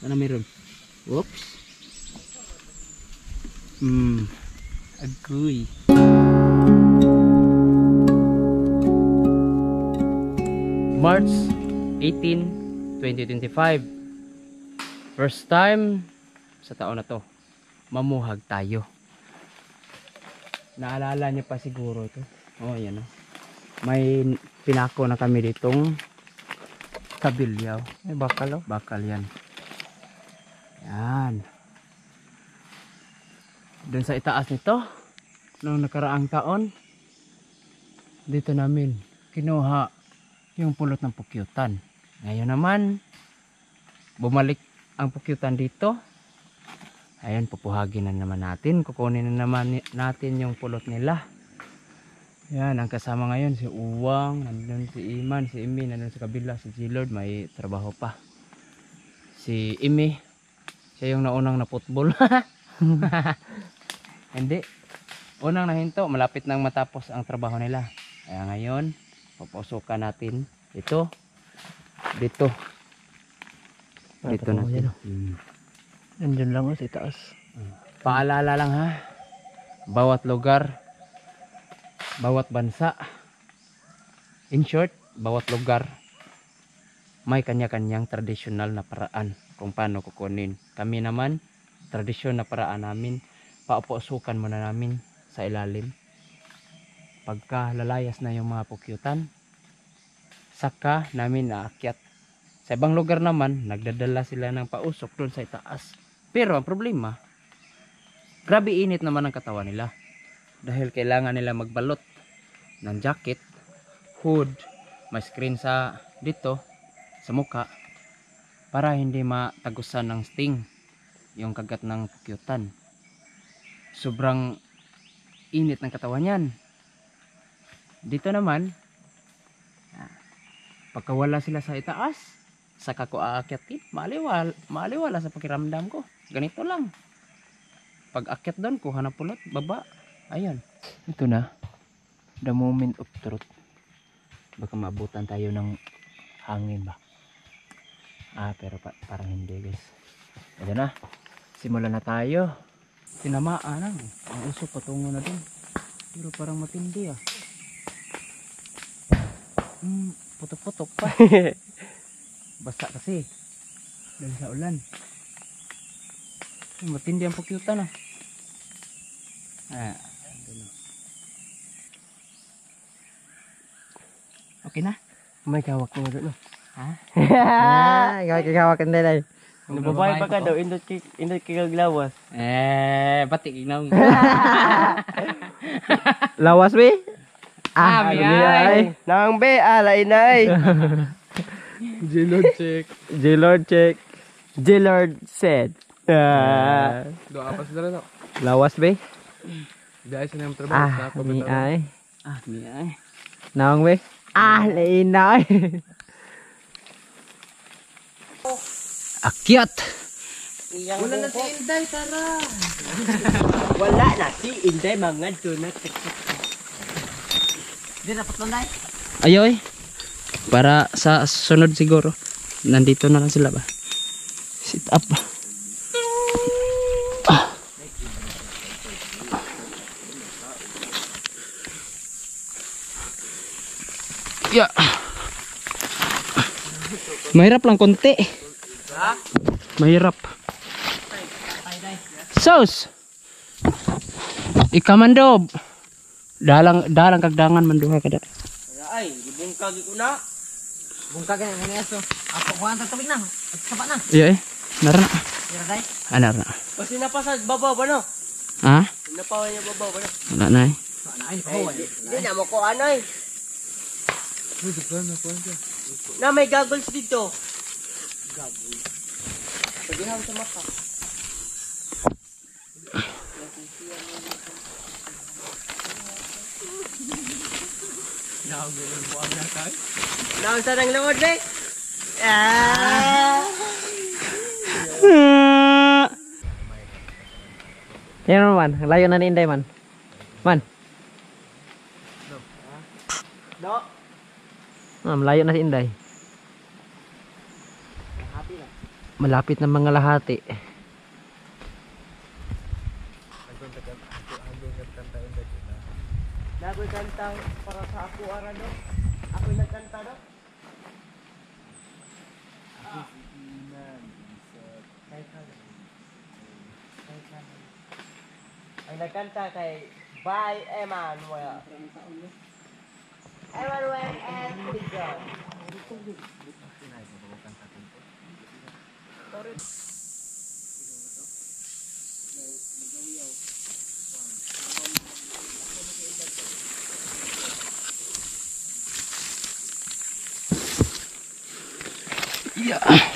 Ano meron? Whoops. Agoy. March 18, 2025. First time sa taon na to, mamuhag tayo. Naalala niyo pa siguro ito. Oh, yan oh. May pinako na kami ditong kabilyaw. May bakal oh. Bakal yan. Yan. Doon sa itaas nito, noong nakaraang taon, dito namin kinuha yung pulot ng pukyutan. Ngayon naman, bumalik ang pukyutan dito. Ayan, pupuhagin na naman natin. Kukunin na naman natin yung pulot nila. Yan, ang kasama ngayon si Uwang, nandun si Iman, si Imi, nandun sa kabila, si G-Lord, may trabaho pa. Si Imi, siya yung naunang na football. Hindi. Unang nahinto, malapit nang matapos ang trabaho nila. Kaya ngayon, pupusukan natin ito. Dito. Dito natin. Nandun lang oh, sa itaas. Paalala lang ha. Bawat lugar, bawat bansa, in short, bawat lugar, may kanya-kanyang tradisyonal na paraan kung paano kukunin. Kami naman, tradisyon na paraan namin, paupusukan muna namin sa ilalim. Pagka lalayas na yung mga pukyutan, saka namin naakyat. Sa ibang lugar naman, nagdadala sila ng pausok doon sa itaas. Pero ang problema, grabe init naman ang katawan nila. Dahil kailangan nila magbalot ng jacket, hood, may screen sa dito, sa muka, para hindi matagusan ng sting yung kagat ng pukyutan. Sobrang init ng katawan yan. Dito naman, pagka wala sila sa itaas, saka ko aakyatin, maaliwala sa pakiramdam ko. Ganito lang. Pag akyat doon, kuha na pulot, baba. Ayan. Ito na. The moment of truth. Baka maabutan tayo ng hangin ba? Pero parang hindi guys. Ito na. Simulan na tayo. Tinamaan na. Ang usok patungo na din. Pero parang matindi ah. Putok-putok pa. Basta kasi dahil sa ulan. Matindi ang pukyutan ah. Okay na? May kawak mo doon. Ha? Kawak din ay. Nababae pa ka daw, indot kaglawas. Pati ignaw. Lawas be? Miyay. Nang be, alay nay. G-Lord check. G-Lord check. G-Lord said. Doa pa sila na. Lawas be? Dahil sila yung trabaho. Miyay. Miyay. Nang be? Alay nay. Akyat. Wala na si Inday, tara. Wala na si Inday, mga donut. Di dapat Inday? Ayoy. Para sa sunod siguro. Nandito na lang sila ba? Sit up. Yeah. Mahirap lang konti. Mahirap. Sos. Ikamandob. Dalang kagdangan manduha kada. Ay, gibungkag ko na. Bungkag na ng eso. Ako kuha ang tubig na. At sapa na. Iya nara. Dira dai. Nara. Kasi napasa babaw ba no? Ha? Napawa niya babaw ba no? Wala na eh. Ay, di na mo ko anay. Na may goggles dito. Goggles. Pagihang sa mata. Naon sa nang lawod be? Yan man, layo na ni Inday man. Man. Malayo na si Inday. Malapit na mga lahati. Nagoy kanta para sa ako ara do. Ako nagkanta do. Ay nagkanta kay Bye Emmanuel. Emmanuel and John. Yeah.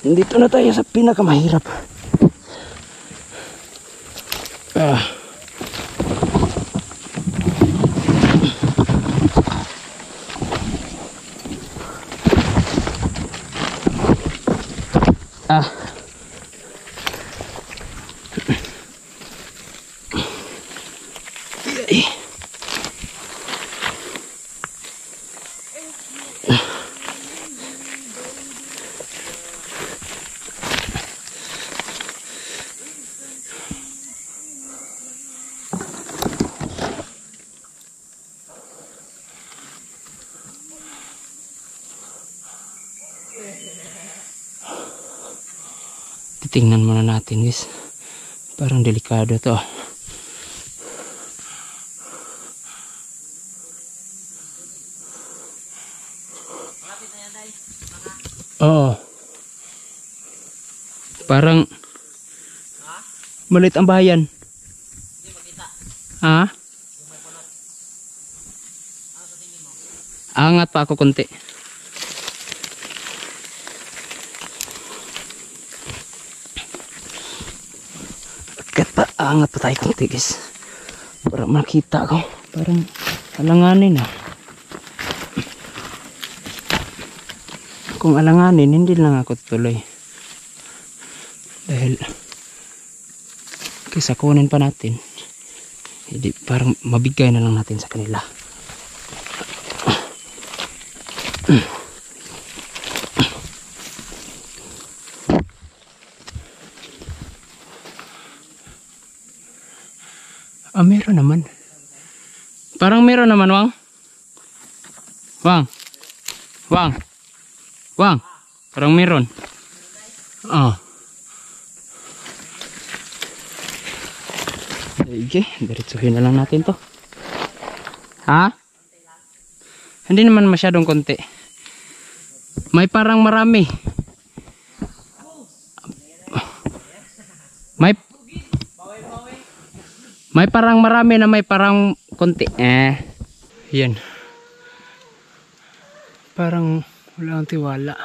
Nandito na tayo sa pinakamahirap. Titingnan muna natin guys, parang delikado to. Oo, parang malit ang bayan. Ha? Angat pa ako konti. Angat pa tayo konti guys para makita ko, parang alanganin kung alanganin hindi lang ako tutuloy dahil kaysa kunin pa natin, hindi, parang mabigay na lang natin sa kanila. Meron naman. Parang meron naman, Wang. Wang. Wang. Wang. Parang meron. Sige, diretsuhin na lang natin to. Ha? Hindi naman masyadong konti. May parang marami. May parang marami na may parang konti. Yan. Parang wala akong tiwala.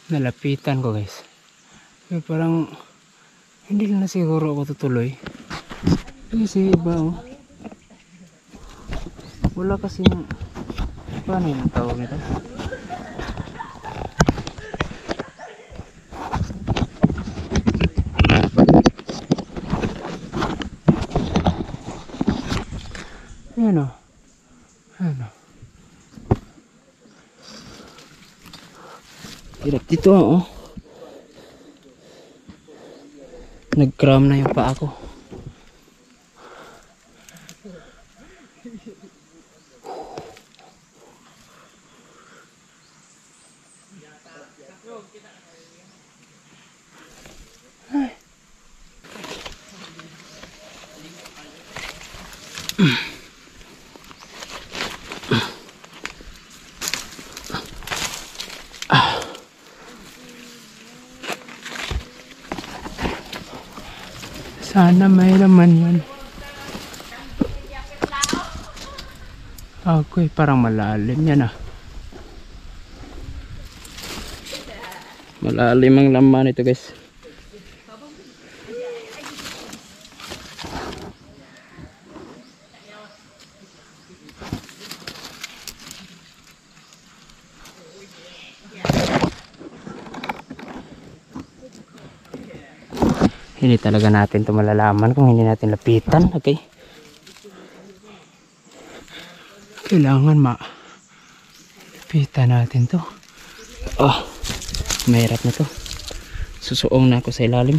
Nalapitan ko guys. Pero parang hindi na siguro ako tutuloy. Kasi iba wala kasing, paano yung tawag nito? Ano? Hirap dito nag-cram na yung paa ko. Sana may laman yan. Okay, parang malalim yan Malalim ang laman ito guys. Hindi talaga natin ito malalaman kung hindi natin lapitan. Okay. Kailangan lapitan natin to. Oh, mahirap na to. Susuong na ako sa ilalim.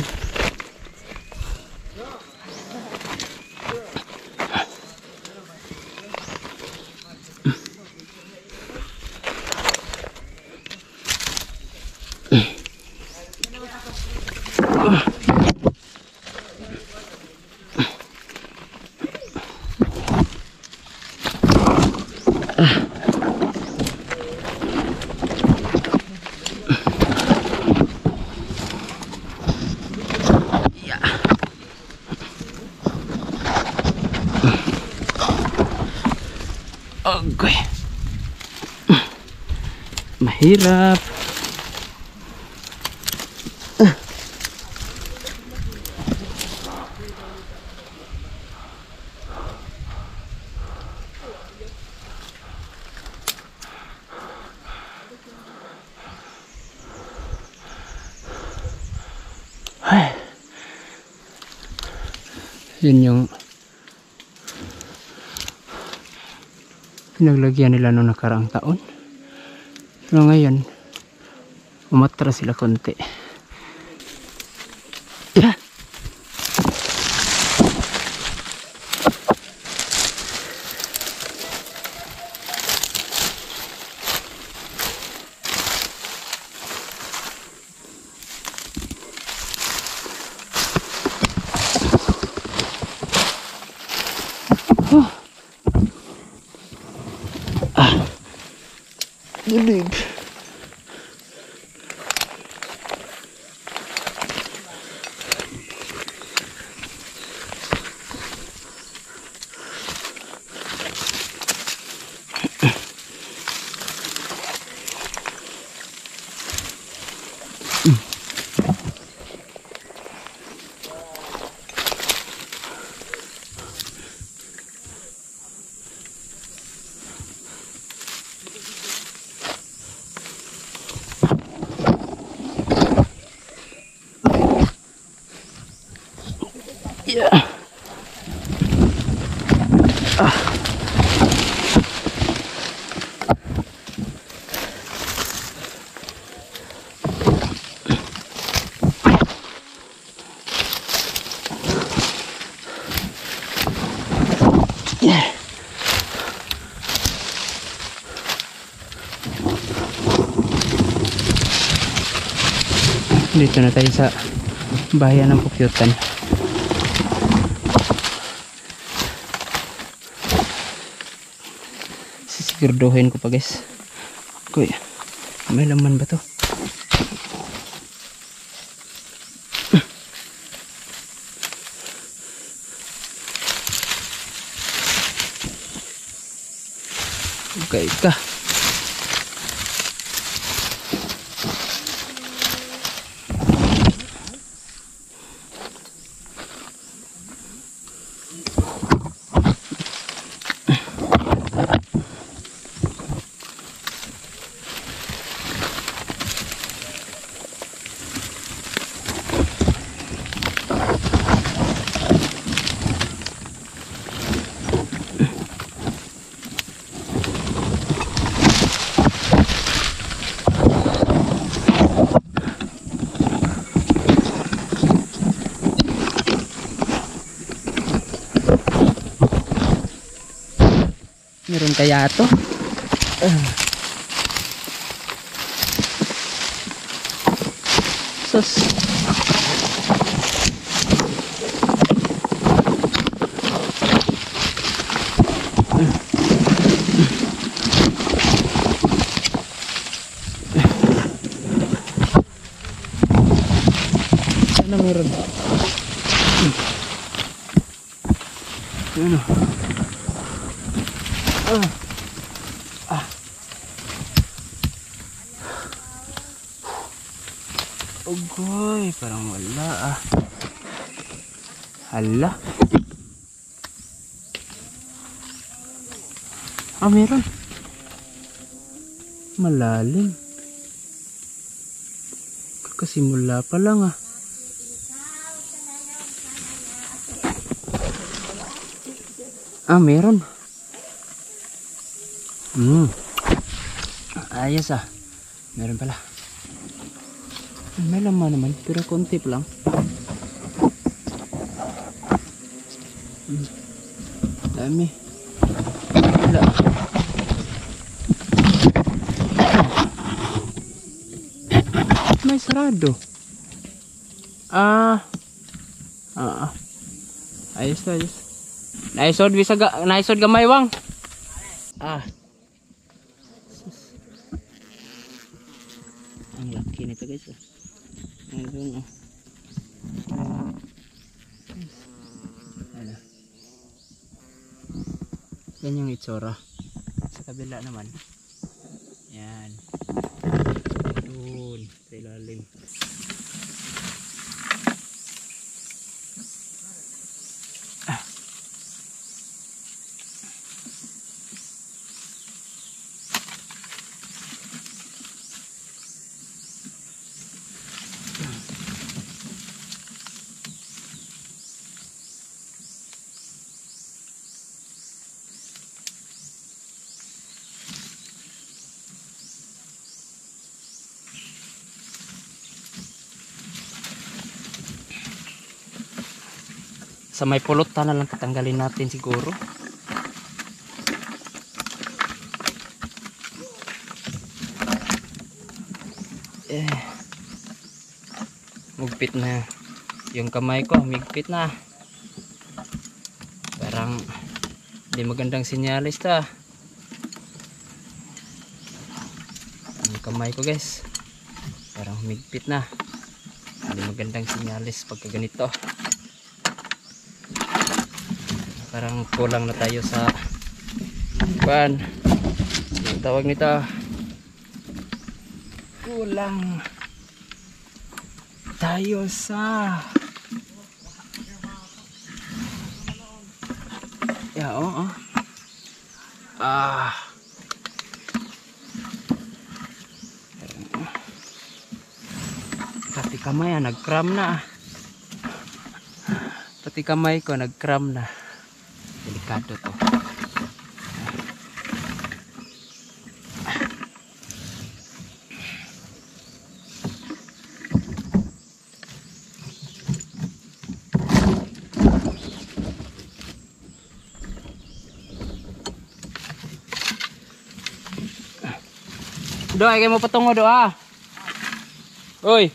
Okay. Mahirap. Ay. Yun yung pinaglagyan nila noong nakaraang taon. Pero ngayon, umatras sila konti. Yeah. Dilig. Yeah. Yeah. Dito na tayo sa bayan ng Pukyutan. Sisigurduhin ko pa guys. Kuya, may laman ba to? Okay ka. Meron kaya to? Sus. Ano meron? Ano? Ogoy, parang wala Hala. Meron. Malalim. Kakasimula pa lang Ah, meron. Ayos ah. Meron pala. May laman naman, pero konti pa lang. Dami. Wala. May sarado. Ayos to, ayos. Naisod gamay wang. Ang laki nito guys. Ayun. Ano. Yan yung itsura. Sa kabila naman. Yan. Doon. Sa ilalim. Sa may pulutan na lang tatanggalin natin siguro. Mugpit na yung kamay ko, migpit na. Parang hindi magandang sinyalis ta. Ang kamay ko guys, parang migpit na. Hindi magandang sinyalis pagka ganito. Parang kulang na tayo sa ban. Yung tawag nito, kulang tayo sa pati kamay nag-cram na. Pati kamay ko nag-cram na. Delikado to. Doa, kayo mo patungo doa. Oy.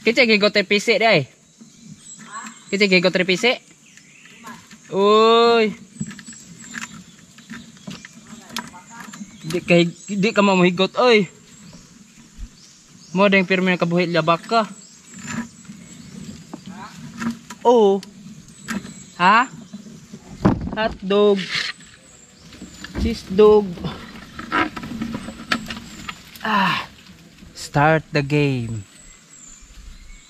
Kita gigot pisik deh. Kita gigot pisik. Uy. Di ka mau higot oy. Mo deng pirmi kabuhit labak ka. Oh. Ha? Hot dog. Cheese dog. Start the game.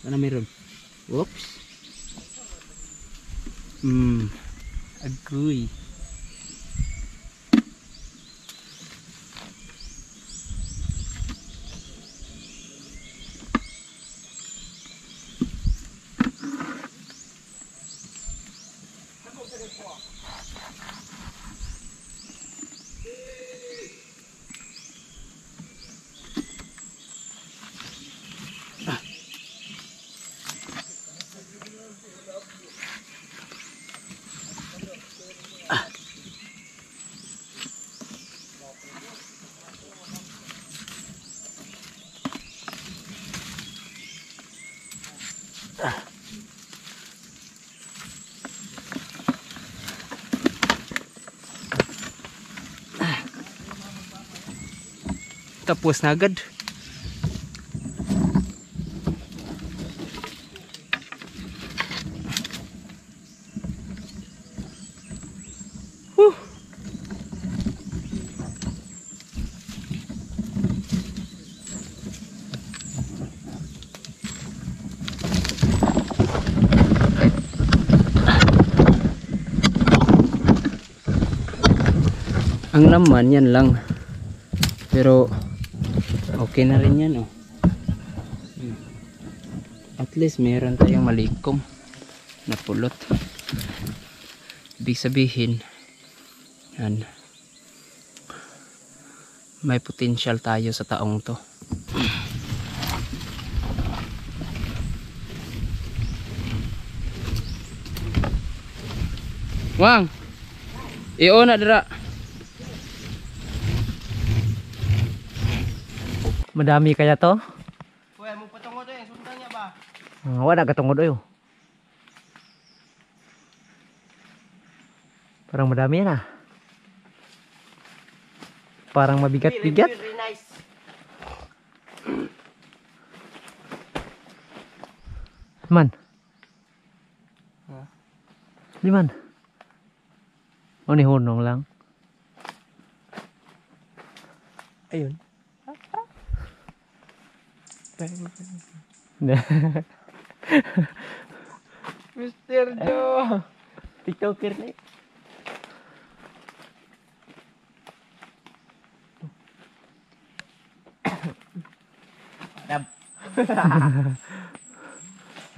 Ano meron? Whoops. Agoy. Tapos na agad. Whew. Ang laman yan lang. Pero okay na rin yan, oh. At least meron tayong malikom na pulot. Ibig sabihin yan, may potential tayo sa taong to. Wang, iona dira. Madami kaya to? Kuya, mo patungod eh, sundan niya ba? Wala katungod oy. Parang madami na. Parang mabigat-bigat. Very nice. Man. Ha? Di man. O ni hunong lang. Ayun. Mr. Joe. TikToker na eh.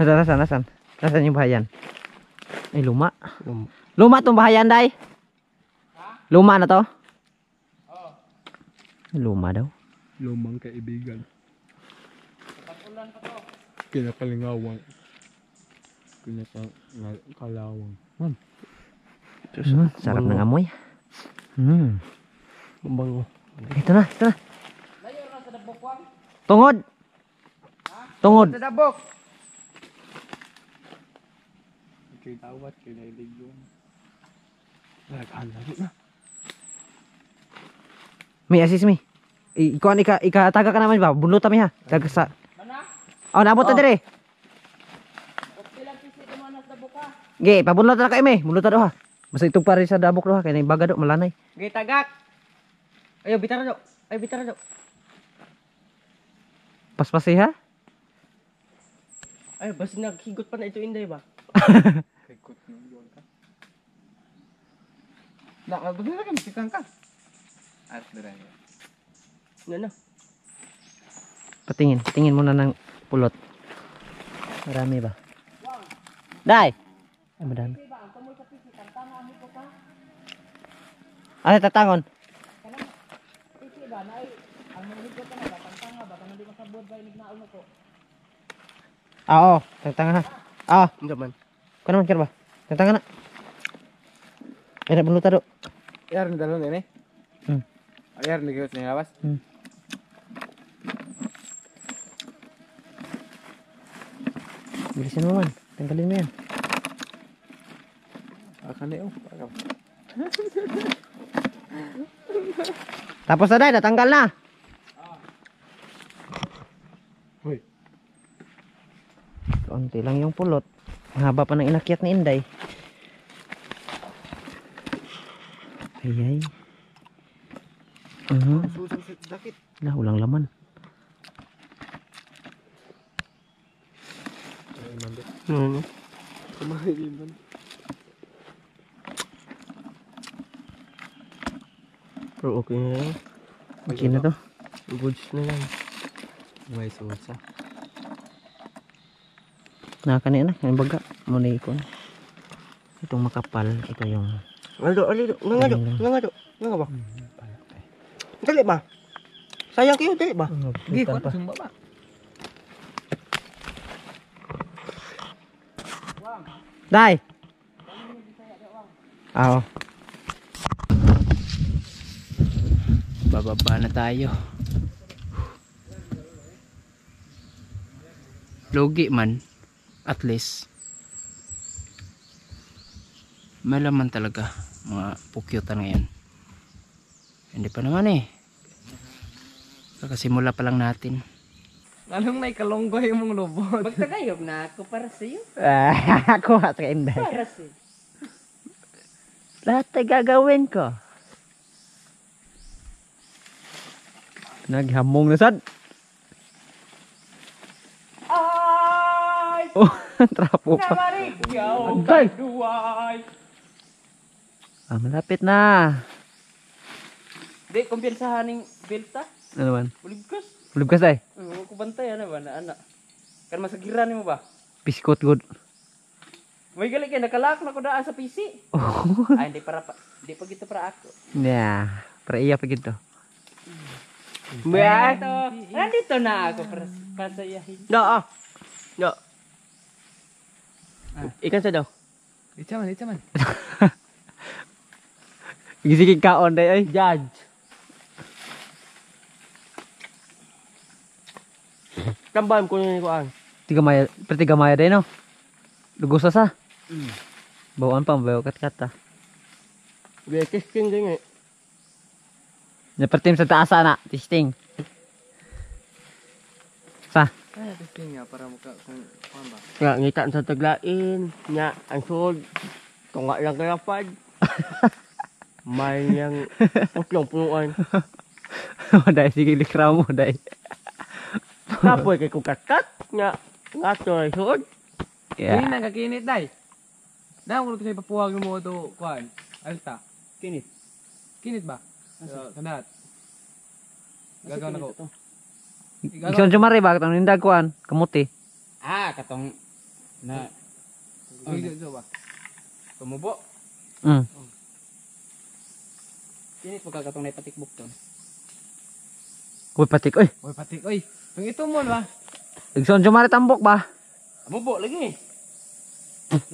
Nasaan? Nasaan yung bahayan? Ay, luma. Luma tong bahayan, day. Luma na to? Luma daw. Lumang kaibigan. Kinakalingawang. Kinakalawang. Sarap ng amoy. Mabango. Ito na. Tungod. Tungod. Sa dabok. Kay tawat, kay nailig yun. Naghanap na. Mi, assist mi. Ikaw taga ka naman ba? Bunot kami ha. Taga sa. Oh, naabot na dire. Ge, pabunot na kayo mi. Bunot na do ha. Basta itong pare sa dabok do ha. Kaya baga do, malanay. Gay tagak. Ayo, bitara do. Ay, bitara do. Paspasi ha. Ay, basta naghigot pa na ito inday ba? Kay kut nung yun ka. Nakabagin na kami, ka. At dira yun. Ano? Patingin muna ng pulot. Marami ba? Dai. Ay, madami. Ano tatangon? Oo, tangtanga ha. Ah, Hindi man. kau naman kira ba? Tangtanga na. Ay, na bunuta do. Ayar ni dalon ini. Ayar ni gawin niya lawas. Bilisan mo man. Tanggalin mo yan. Akan ni oh. Tapos na dahil, natanggal na. Hoy. Konti lang yung pulot. Ang haba pa ng inakyat ni Inday. Ayay. Susang sakit. Lah, ulang laman. Ay, mandi. Ano? Kumain din man. Pero okay na yan. Okay na to. Goods na yan. May susa. Nakakani na. Ang baga. Muna ikon. Itong makapal, ito yung... Aldo. Nga ba? Dali ba? Sayang kayo, dali ba? Di ko sumba ba. Day! Oo. Bababa na tayo. Logi man, at least. Malaman talaga mga pukyutan ngayon. Hindi pa naman eh. Kakasimula pa lang natin. Anong may kalonggoy mong lubot? Magtagayog na ako para sa iyo. Ako at ka Inday. Para sa iyo. Lahat ay gagawin ko. Naghamong na sad. Ay! Oh, trapo pa. Namarigyaw Agay! kaduway. Malapit na. Di, kumpiyansahan ng belta. Ano man? Ulibkas. Ulibkas ay. Oo, kubantay ano ba na anak. Kan masagiran mo ba? Piskot good. May gali kay nakalak na ko daan sa PC. Ay hindi pa gito para ako. Yeah. Para iya pa gito. May ito. Nandito na ako para sa iyahin. No. Ikan sa daw. Itsa man. Gisigig kaon day ay. Judge. Tambam ko ni ko ang. Tiga maya day no. Lugosa sa. Bawaan pa bayo kat-kata. Biya testing din eh. Napertim sa taasa na, testing. Sa. Ay, testing nga para maka kung ba. Nga ngita sa taglain, nya ang sud. Kung nga lang kalapad. May yang utlong punuan. Day sige likraw mo day. Kapoy kay kung kakat nya ngato ay sud. Kini Yeah. na kakinit day. Na ko say papuwag mo to kuan. Alta. Kinit. Kinit ba? Kanat. Gagawin ako. Ikson jumari ba katong nindag kuan, kamuti. Katong na Dito ba? tumubo. Kinit pagkakatong na ipatikbok to. Uy patik oy. Oy patik oy. Yung ito mo ba? Ikson jumari tambok ba? Mubo lagi.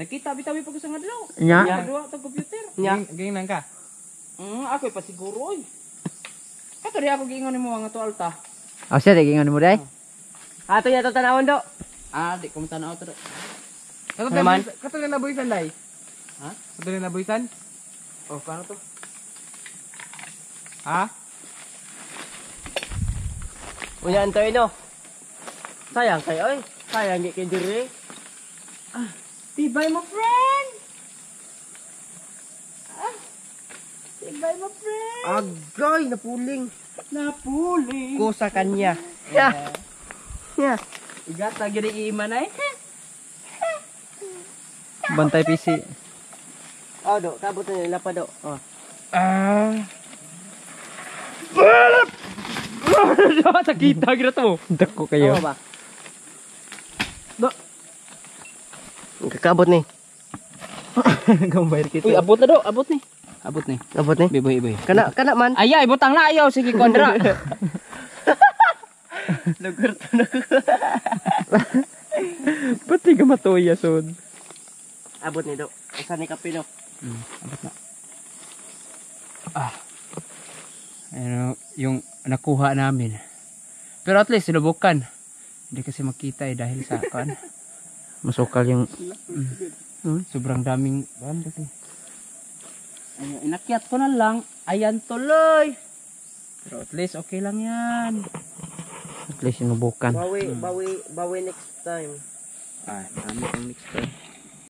Nakita bitaw pag sa adlaw. Nya. Kadua tong computer. Nya. Ging nang ka. Ako pa siguro oy. Kato di ako giingon nimo nga to alta. Oh siya gingon mo day. Ato ya to tanawon do. Di ko tanaw to. Naman? Kato na nabuisan day. Ha? Kato na nabuisan? Oh, paano to? Ha? Unya antoy no. Sayang kay oy. Sayang di kay dire. Tibay mo friend. Tibay mo friend. Agay napuling. Ko sa kanya. Yeah. Igata gid iiman ay. Bantay PC. Do, kabot na nila pa do. Oh. Sakita gira to. Dako kayo. Tama ba? Do. Kakabot ni. Gambayar kita. Uy, abot na do, abot ni. Abot ni. Iboy. Kana man. Ayaw, ibutang na ayaw sige kondra. Lugar to na. Pati ka matuya sud. Abot ni do. Usa ni kape do. Abot na. Ano, yung nakuha namin. Pero at least sinubukan. Hindi kasi makita dahil sa kan. Masukal yung sobrang daming dati. Ayun, inakyat ko na lang. Ayan tuloy. Pero at least okay lang yan. At least sinubukan. Bawi next time. Marami pang next time.